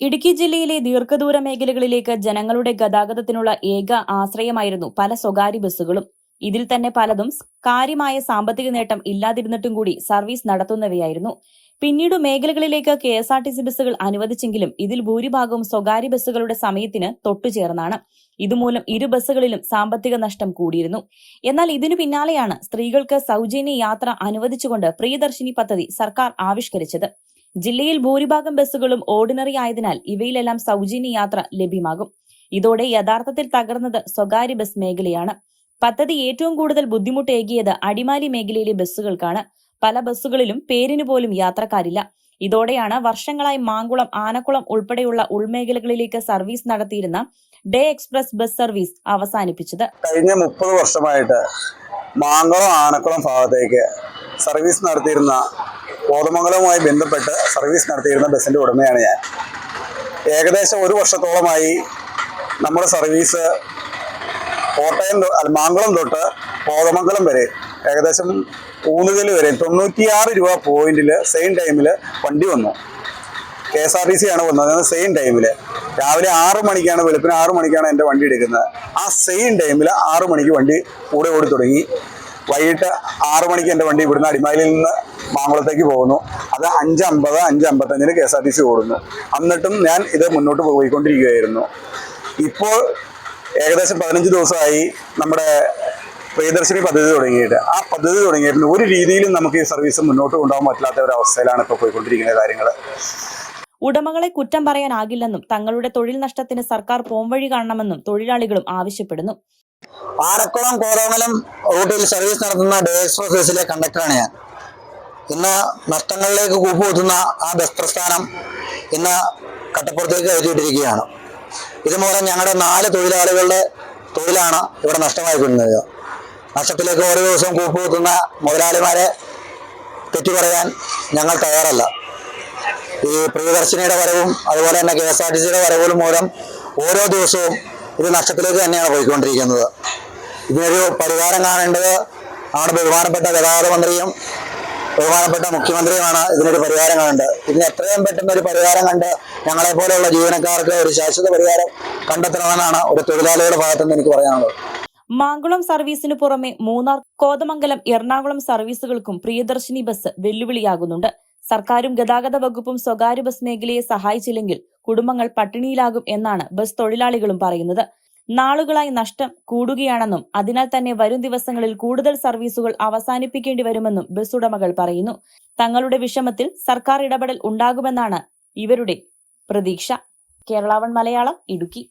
ഇടുക്കി ജില്ലയിലെ ദീർഘദൂര മേഖലകളിലേക്ക് ജനങ്ങളുടെ ഗതാഗതത്തിനുള്ള ഏക ആശ്രയമായിരുന്നു പല സ്വകാര്യ ബസ്സുകളും. ഇതിൽ തന്നെ പലതും കാര്യമായ സാമ്പത്തിക നേട്ടം ഇല്ലാതിരുന്നിട്ടും കൂടി സർവീസ് നടത്തുന്നവയായിരുന്നു. പിന്നീട് മേഖലകളിലേക്ക് KSRTC ബസ്സുകൾ അനുവദിച്ചെങ്കിലും ഇതിൽ ഭൂരിഭാഗവും സ്വകാര്യ ബസ്സുകളുടെ സമയത്തിന് തൊട്ടുചേർന്നാണ്. ഇതുമൂലം ഇരു ബസ്സുകളിലും സാമ്പത്തിക നഷ്ടം കൂടിയിരുന്നു. എന്നാൽ ഇതിനു പിന്നാലെയാണ് സ്ത്രീകൾക്ക് സൗജന്യ യാത്ര അനുവദിച്ചുകൊണ്ട് പ്രിയദർശിനി പദ്ധതി സർക്കാർ ആവിഷ്കരിച്ചത്. ജില്ലയിൽ ഭൂരിഭാഗം ബസ്സുകളും ഓർഡിനറി ആയതിനാൽ ഇവയിലെല്ലാം സൗജന്യ യാത്ര ലഭ്യമാകും. ഇതോടെ യഥാർത്ഥത്തിൽ തകർന്നത് സ്വകാര്യ ബസ് മേഖലയാണ്. പദ്ധതി ഏറ്റവും കൂടുതൽ ബുദ്ധിമുട്ടേകിയത് അടിമാലി മേഖലയിലെ ബസ്സുകൾക്കാണ്. പല ബസ്സുകളിലും പേരിനു പോലും യാത്രക്കാരില്ല. ഇതോടെയാണ് വർഷങ്ങളായി മാങ്കുളം, ആനക്കുളം ഉൾപ്പെടെയുള്ള ഉൾമേഖലകളിലേക്ക് സർവീസ് നടത്തിയിരുന്ന ഡേ എക്സ്പ്രസ് ബസ് സർവീസ് അവസാനിപ്പിച്ചത്. കഴിഞ്ഞ 30 വർഷമായിട്ട് മാങ്കുളം, ആനക്കുളം ഭാഗത്തേക്ക് സർവീസ് നടത്തിയിരുന്ന, കോതമംഗലവുമായി ബന്ധപ്പെട്ട് സർവീസ് നടത്തിയിരുന്ന ബസ്സിന്റെ ഉടമയാണ് ഞാൻ. ഏകദേശം 1 വർഷത്തോളമായി നമ്മുടെ സർവീസ് മാങ്കുളം തൊട്ട് കോതമംഗലം വരെ ഏകദേശം ഊന്നുകൽ വരെ 96 രൂപ പോയിന്റിൽ സെയിം ടൈമിൽ വണ്ടി വന്നു. KSRTC ആണ് വന്നത്. സെയിം ടൈമിൽ രാവിലെ 6 മണിക്കാണ്, വെളുപ്പിന് 6 മണിക്കാണ് എൻ്റെ വണ്ടി എടുക്കുന്നത്. ആ സെയിം ടൈമിൽ 6 മണിക്ക് വണ്ടി കൂടെ ഓടി തുടങ്ങി. വൈകിട്ട് 6 മണിക്ക് എൻ്റെ വണ്ടി ഇവിടുന്ന് അടിമാലിയിൽ നിന്ന് മാങ്കുളത്തേക്ക് പോകുന്നു. അത് 5:50, 5:55 KSRTC ഓടുന്നു. എന്നിട്ടും ഞാൻ ഇത് മുന്നോട്ട് പോയിക്കൊണ്ടിരിക്കുകയായിരുന്നു. ഇപ്പോൾ ഏകദേശം 15 ദിവസമായി നമ്മുടെ പ്രിയദർശിനി പദ്ധതി തുടങ്ങിയിട്ട്. ആ പദ്ധതി തുടങ്ങിയിട്ട് ഒരു രീതിയിലും നമുക്ക് ഈ സർവീസ് മുന്നോട്ട് കൊണ്ടുപോകാൻ പറ്റാത്ത ഒരു അവസ്ഥയിലാണ് ഇപ്പോൾ പോയിക്കൊണ്ടിരിക്കുന്ന കാര്യങ്ങൾ. ഉടമകളെ കുറ്റം പറയാനാകില്ലെന്നും തങ്ങളുടെ തൊഴിൽ നഷ്ടത്തിന് സർക്കാർ പോംവഴി കാണണമെന്നും തൊഴിലാളികളും ആവശ്യപ്പെടുന്നു. ആനക്കുളം, കോതമംഗലം റൂട്ടിൽ സർവീസ് നടത്തുന്ന ഡേ എക്സ്പ്രസ് ബസ്സിലെ കണ്ടക്ടറാണ് ഞാൻ. ഇന്ന് നഷ്ടങ്ങളിലേക്ക് കൂപ്പുകുത്തുന്ന ആ ബസ് പ്രസ്ഥാനം ഇന്ന് കട്ടപ്പുറത്തേക്ക് കയറ്റിയിട്ടിരിക്കുകയാണ്. ഇതുമൂലം ഞങ്ങളുടെ 4 തൊഴിലാളികളുടെ തൊഴിലാണ് ഇവിടെ നഷ്ടമായിക്കൊണ്ടിരുന്നത്. നഷ്ടത്തിലേക്ക് ഓരോ ദിവസവും കൂപ്പുകുത്തുന്ന മുതലാളിമാരെ തെറ്റു പറയാൻ ഞങ്ങൾ തയ്യാറല്ല. ഈ പ്രിയദർശിനിയുടെ വരവും അതുപോലെ തന്നെ KSRTCയുടെ വരവും മൂലം ഓരോ ദിവസവും ഇത് നഷ്ടത്തിലേക്ക് തന്നെയാണ് പോയിക്കൊണ്ടിരിക്കുന്നത്. ഇതിനൊരു പരിഹാരം കാണേണ്ടത് നമ്മുടെ ബഹുമാനപ്പെട്ട ഗതാഗത മന്ത്രിയും ബഹുമാനപ്പെട്ട മുഖ്യമന്ത്രിയുമാണ് ഇതിനൊരു പരിഹാരം കാണേണ്ടത്. ഇതിന് എത്രയും പെട്ടെന്ന് ഒരു പരിഹാരം കണ്ട് ഞങ്ങളെ പോലെയുള്ള ജീവനക്കാർക്ക് ഒരു ശാശ്വത പരിഹാരം കണ്ടെത്തണമെന്നാണ് ഒരു തൊഴിലാളിയുടെ ഭാഗത്തുനിന്ന് എനിക്ക് പറയാനുള്ളത്. മാങ്കുളം സർവീസിനു പുറമെ മൂന്നാർ, കോതമംഗലം, എറണാകുളം സർവീസുകൾക്കും പ്രിയദർശിനി ബസ് വെല്ലുവിളിയാകുന്നുണ്ട്. സർക്കാരും ഗതാഗത വകുപ്പും സ്വകാര്യ ബസ് മേഖലയെ സഹായിച്ചില്ലെങ്കിൽ കുടുംബങ്ങൾ പട്ടിണിയിലാകും എന്നാണ് ബസ് തൊഴിലാളികളും പറയുന്നത്. നാളുകളായി നഷ്ടം കൂടുകയാണെന്നും അതിനാൽ തന്നെ വരും ദിവസങ്ങളിൽ കൂടുതൽ സർവീസുകൾ അവസാനിപ്പിക്കേണ്ടി വരുമെന്നും ബസ് ഉടമകൾ പറയുന്നു. തങ്ങളുടെ വിഷമത്തിൽ സർക്കാർ ഇടപെടൽ ഉണ്ടാകുമെന്നാണ് ഇവരുടെ പ്രതീക്ഷ. കേരള 1 മലയാളം, ഇടുക്കി.